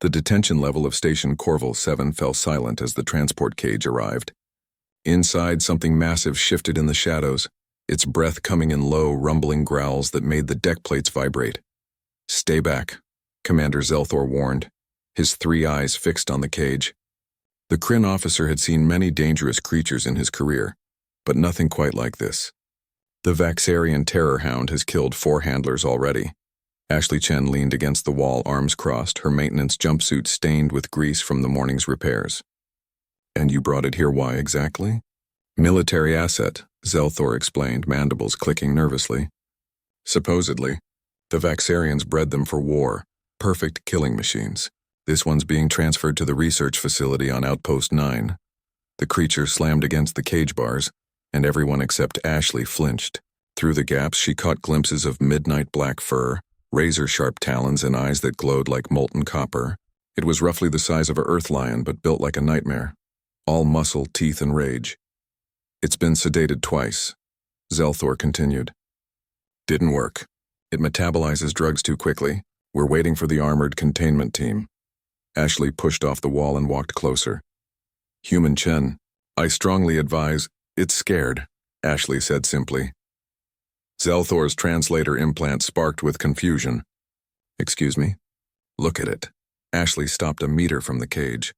The detention level of Station Corval 7 fell silent as the transport cage arrived. Inside, something massive shifted in the shadows, its breath coming in low, rumbling growls that made the deck plates vibrate. "Stay back," Commander Zelthor warned, his 3 eyes fixed on the cage. The Kryn officer had seen many dangerous creatures in his career, but nothing quite like this. The Vaxarian Terror-Hound has killed 4 handlers already. Ashley Chen leaned against the wall, arms crossed, her maintenance jumpsuit stained with grease from the morning's repairs. "And you brought it here, why exactly?" "Military asset," Zelthor explained, mandibles clicking nervously. "Supposedly, the Vaxarians bred them for war, perfect killing machines. This one's being transferred to the research facility on Outpost 9. The creature slammed against the cage bars, and everyone except Ashley flinched. Through the gaps, she caught glimpses of midnight black fur, razor-sharp talons and eyes that glowed like molten copper. It was roughly the size of a earth lion, but built like a nightmare. All muscle, teeth, and rage. "It's been sedated twice," Zelthor continued. "Didn't work. It metabolizes drugs too quickly. We're waiting for the armored containment team." Ashley pushed off the wall and walked closer. "Human Chen, I strongly advise—" "It's scared," Ashley said simply. Zelthor's translator implant sparked with confusion. "Excuse me?" "Look at it." Ashley stopped a meter from the cage.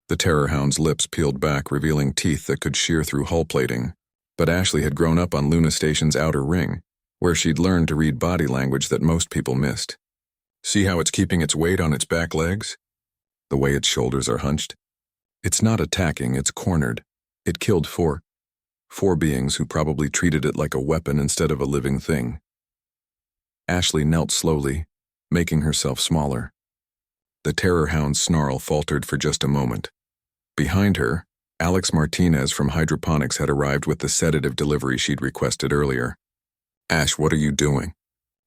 The Terror-Hound's lips peeled back, revealing teeth that could shear through hull plating. But Ashley had grown up on Luna Station's outer ring, where she'd learned to read body language that most people missed. "See how it's keeping its weight on its back legs? The way its shoulders are hunched? It's not attacking, it's cornered. It killed four beings who probably treated it like a weapon instead of a living thing." Ashley knelt slowly, making herself smaller. The Terror-Hound's snarl faltered for just a moment. Behind her, Alex Martinez from Hydroponics had arrived with the sedative delivery she'd requested earlier. "Ash, what are you doing?"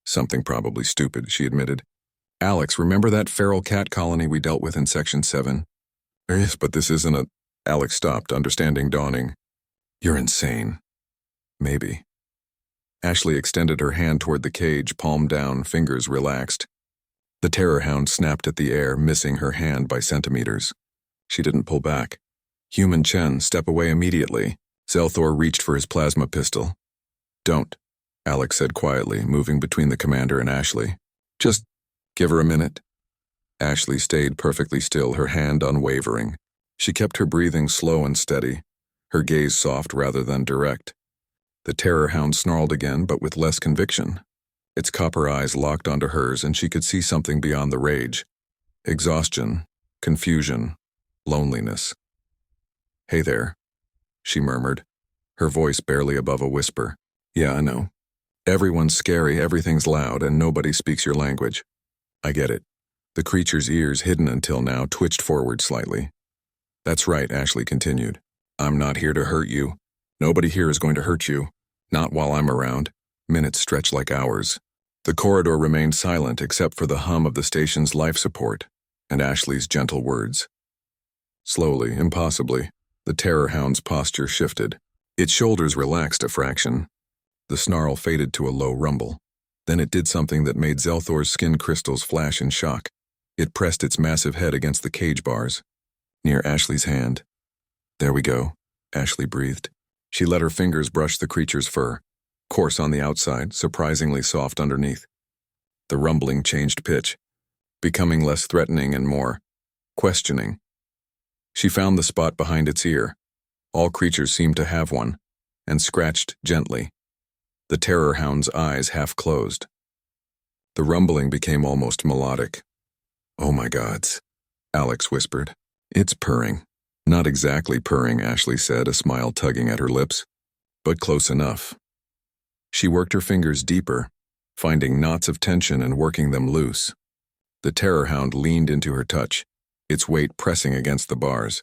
"Something probably stupid," she admitted. "Alex, remember that feral cat colony we dealt with in Section 7? "Yes, but this isn't a—" Alex stopped, understanding dawning. "You're insane." "Maybe." Ashley extended her hand toward the cage, palm down, fingers relaxed. The Terror-Hound snapped at the air, missing her hand by centimeters. She didn't pull back. "Human Chen, step away immediately." Zelthor reached for his plasma pistol. "Don't," Alex said quietly, moving between the commander and Ashley. "Just give her a minute." Ashley stayed perfectly still, her hand unwavering. She kept her breathing slow and steady, her gaze soft rather than direct. The Terror-Hound snarled again, but with less conviction. Its copper eyes locked onto hers, and she could see something beyond the rage. Exhaustion, confusion, loneliness. "Hey there," she murmured, her voice barely above a whisper. "Yeah, I know. Everyone's scary, everything's loud, and nobody speaks your language. I get it." The creature's ears, hidden until now, twitched forward slightly. "That's right," Ashley continued. "I'm not here to hurt you. Nobody here is going to hurt you. Not while I'm around." Minutes stretched like hours. The corridor remained silent except for the hum of the station's life support and Ashley's gentle words. Slowly, impossibly, the Terror-Hound's posture shifted. Its shoulders relaxed a fraction. The snarl faded to a low rumble. Then it did something that made Zelthor's skin crystals flash in shock. It pressed its massive head against the cage bars, near Ashley's hand. "There we go," Ashley breathed. She let her fingers brush the creature's fur, coarse on the outside, surprisingly soft underneath. The rumbling changed pitch, becoming less threatening and more questioning. She found the spot behind its ear. All creatures seemed to have one, and scratched gently. The Terror-Hound's eyes half closed. The rumbling became almost melodic. "Oh my gods," Alex whispered. "It's purring." "Not exactly purring," Ashley said, a smile tugging at her lips, "but close enough." She worked her fingers deeper, finding knots of tension and working them loose. The Terror-Hound leaned into her touch, its weight pressing against the bars.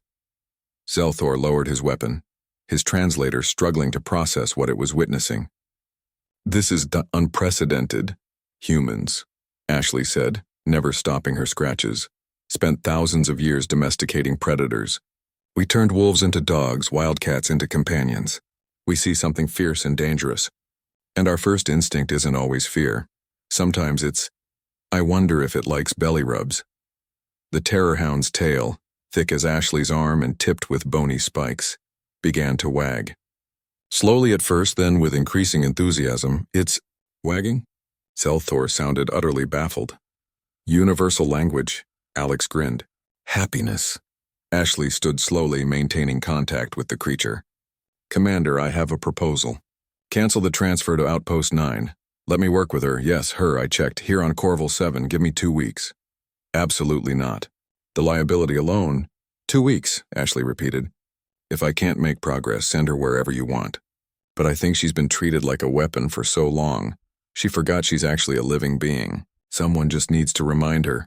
Zelthor lowered his weapon, his translator struggling to process what it was witnessing. "This is unprecedented. Humans," Ashley said, never stopping her scratches, "spent thousands of years domesticating predators. We turned wolves into dogs, wildcats into companions. We see something fierce and dangerous. And our first instinct isn't always fear. Sometimes it's, I wonder if it likes belly rubs." The Terror-Hound's tail, thick as Ashley's arm and tipped with bony spikes, began to wag. Slowly at first, then with increasing enthusiasm, it's wagging? Zelthor sounded utterly baffled. Universal language, Alex grinned. Happiness. Ashley stood slowly, maintaining contact with the creature. Commander, I have a proposal. Cancel the transfer to Outpost 9. Let me work with her. Yes, her, I checked. Here on Corval 7, give me 2 weeks. Absolutely not. The liability alone. 2 weeks, Ashley repeated. If I can't make progress, send her wherever you want. But I think she's been treated like a weapon for so long, she forgot she's actually a living being. Someone just needs to remind her.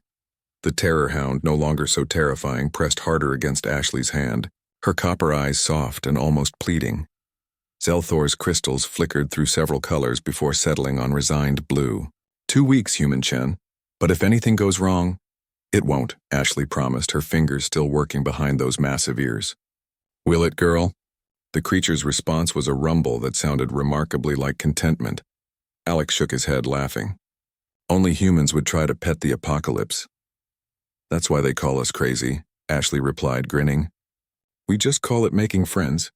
The Terror-Hound, no longer so terrifying, pressed harder against Ashley's hand, her copper eyes soft and almost pleading. Zelthor's crystals flickered through several colors before settling on resigned blue. 2 weeks, human Chen. But if anything goes wrong, it won't, Ashley promised, her fingers still working behind those massive ears. Will it, girl? The creature's response was a rumble that sounded remarkably like contentment. Alex shook his head, laughing. Only humans would try to pet the apocalypse. That's why they call us crazy, Ashley replied, grinning. We just call it making friends.